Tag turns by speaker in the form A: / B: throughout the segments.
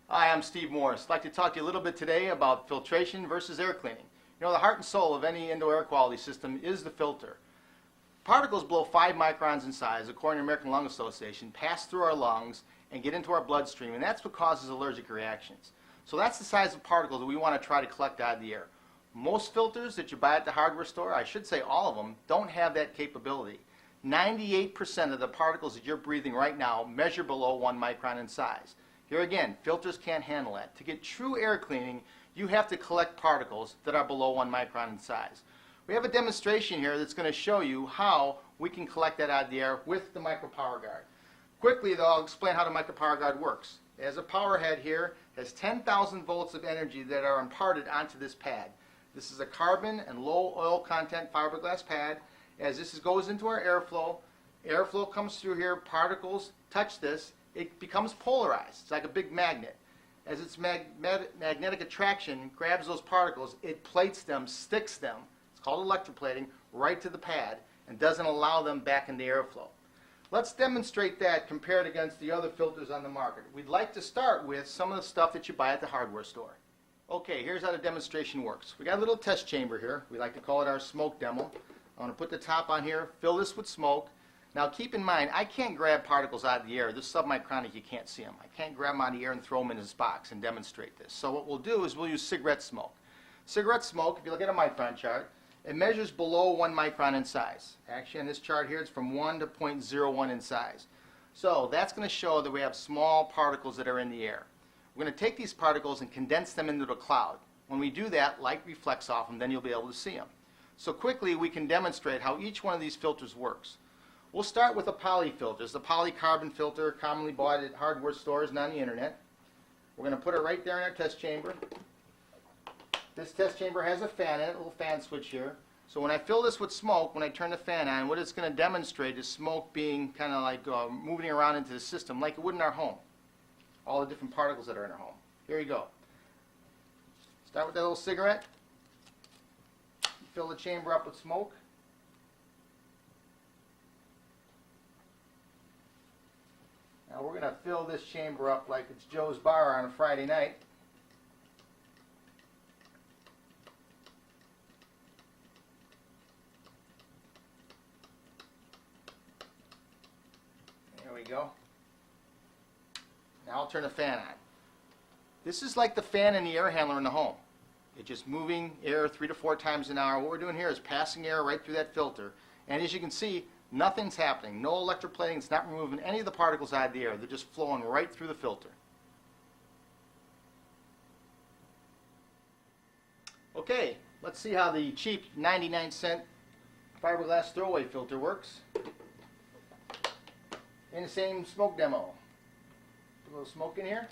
A: Hi, I'm Steve Morris. I'd like to talk to you a little bit today about filtration versus air cleaning. You know, the heart and soul of any indoor air quality system is the filter. Particles below 5 microns in size, according to the American Lung Association, pass through our lungs and get into our bloodstream, and that's what causes allergic reactions. So that's the size of particles that we want to try to collect out of the air. Most filters that you buy at the hardware store, I should say all of them, don't have that capability. 98% of the particles that you're breathing right now measure below 1 micron in size. Here again, filters can't handle that. To get true air cleaning, you have to collect particles that are below 1 micron in size. We have a demonstration here that's going to show you how we can collect that out of the air with the micro power guard. Quickly though, I'll explain how the micro power guard works. It has a power head here, has 10,000 volts of energy that are imparted onto this pad. This is a carbon and low oil content fiberglass pad. As this goes into our airflow comes through here, particles touch this, it becomes polarized. It's like a big magnet. As its magnetic attraction grabs those particles, it plates them, sticks them, it's called electroplating, right to the pad and doesn't allow them back in the airflow. Let's demonstrate that compared against the other filters on the market. We'd like to start with some of the stuff that you buy at the hardware store. Okay, here's how the demonstration works. We got a little test chamber here. We like to call it our smoke demo. I'm going to put the top on here, fill this with smoke. Now keep in mind, I can't grab particles out of the air. This is submicronic, you can't see them. I can't grab them out of the air and throw them in this box and demonstrate this. So what we'll do is we'll use cigarette smoke. Cigarette smoke, if you look at a micron chart, it measures below 1 micron in size. Actually on this chart here it's from 1 to 0.01 in size. So that's going to show that we have small particles that are in the air. We're going to take these particles and condense them into a cloud. When we do that, light reflects off them, then you'll be able to see them. So quickly we can demonstrate how each one of these filters works. We'll start with a poly filter. It's a polycarbon filter commonly bought at hardware stores and on the internet. We're going to put it right there in our test chamber. This test chamber has a fan in it, a little fan switch here. So when I fill this with smoke, when I turn the fan on, what it's going to demonstrate is smoke being kind of like moving around into the system like it would in our home. All the different particles that are in our home. Here you go. Start with that little cigarette. Fill the chamber up with smoke. Now we're going to fill this chamber up like it's Joe's Bar on a Friday night. There we go. Now I'll turn the fan on. This is like the fan in the air handler in the home. It's just moving air 3 to 4 times an hour. What we're doing here is passing air right through that filter. And as you can see, nothing's happening. No electroplating. It's not removing any of the particles out of the air. They're just flowing right through the filter. Okay, let's see how the cheap 99-cent fiberglass throwaway filter works. In the same smoke demo. Put a little smoke in here.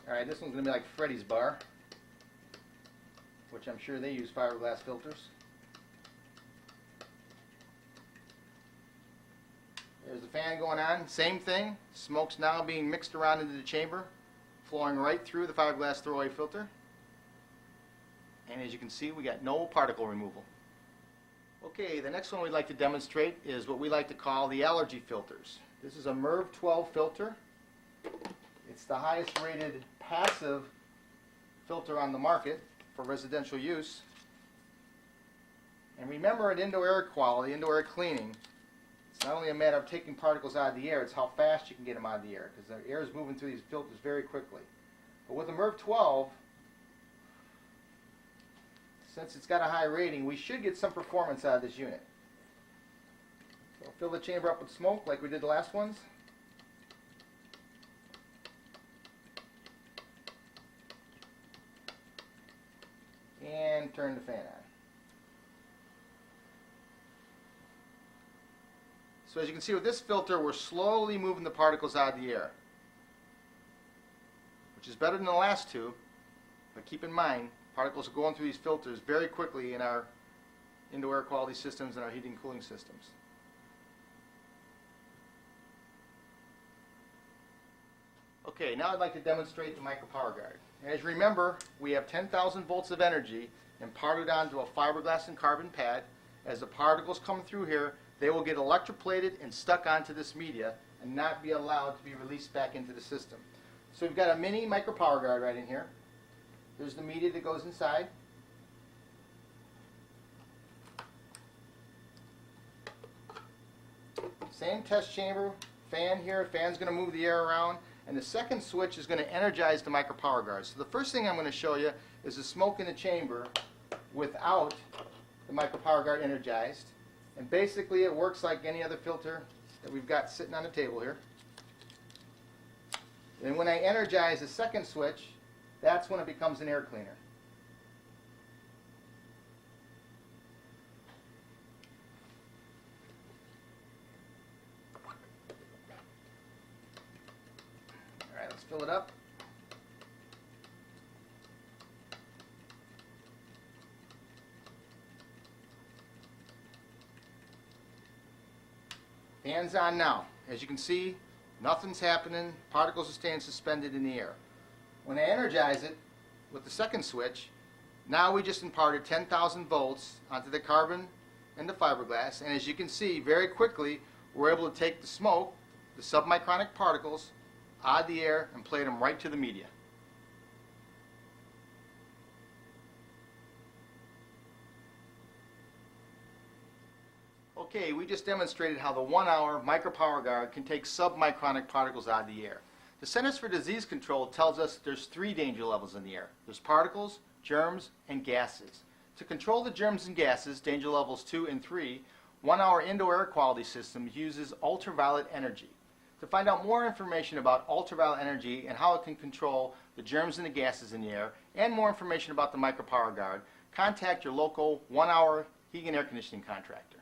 A: Alright, this one's going to be like Freddy's Bar, which I'm sure they use fiberglass filters. There's the fan going on, same thing. Smoke's now being mixed around into the chamber, flowing right through the fiberglass throwaway filter. And as you can see, we got no particle removal. Okay, the next one we'd like to demonstrate is what we like to call the allergy filters. This is a MERV 12 filter. It's the highest rated passive filter on the market for residential use. And remember, in indoor air quality, indoor air cleaning, it's not only a matter of taking particles out of the air, it's how fast you can get them out of the air, because the air is moving through these filters very quickly. But with the MERV 12, since it's got a high rating, we should get some performance out of this unit. So fill the chamber up with smoke like we did the last ones. And turn the fan on. So as you can see with this filter, we're slowly moving the particles out of the air, which is better than the last two, but keep in mind, particles are going through these filters very quickly in our indoor air quality systems and our heating and cooling systems. Okay, now I'd like to demonstrate the micro power guard. As you remember, we have 10,000 volts of energy imparted onto a fiberglass and carbon pad. As the particles come through here, they will get electroplated and stuck onto this media and not be allowed to be released back into the system. So we've got a mini micro power guard right in here. There's the media that goes inside. Same test chamber, fan here. Fan's going to move the air around. And the second switch is going to energize the micro power guard. So the first thing I'm going to show you is the smoke in the chamber without the micro power guard energized. And basically it works like any other filter that we've got sitting on the table here. And when I energize the second switch, that's when it becomes an air cleaner. Alright, let's fill it up. Fan's on now. As you can see, nothing's happening. Particles are staying suspended in the air. When I energize it with the second switch, now we just imparted 10,000 volts onto the carbon and the fiberglass. And as you can see, very quickly, we're able to take the smoke, the submicronic particles, out of the air and plate them right to the media. Okay, we just demonstrated how the 1 hour micro power guard can take submicronic particles out of the air. The Centers for Disease Control tells us there's 3 danger levels in the air. There's particles, germs, and gases. To control the germs and gases, danger levels 2 and 3, 1 hour indoor air quality system uses ultraviolet energy. To find out more information about ultraviolet energy and how it can control the germs and the gases in the air, and more information about the micro power guard, contact your local 1 hour heating and air conditioning contractor.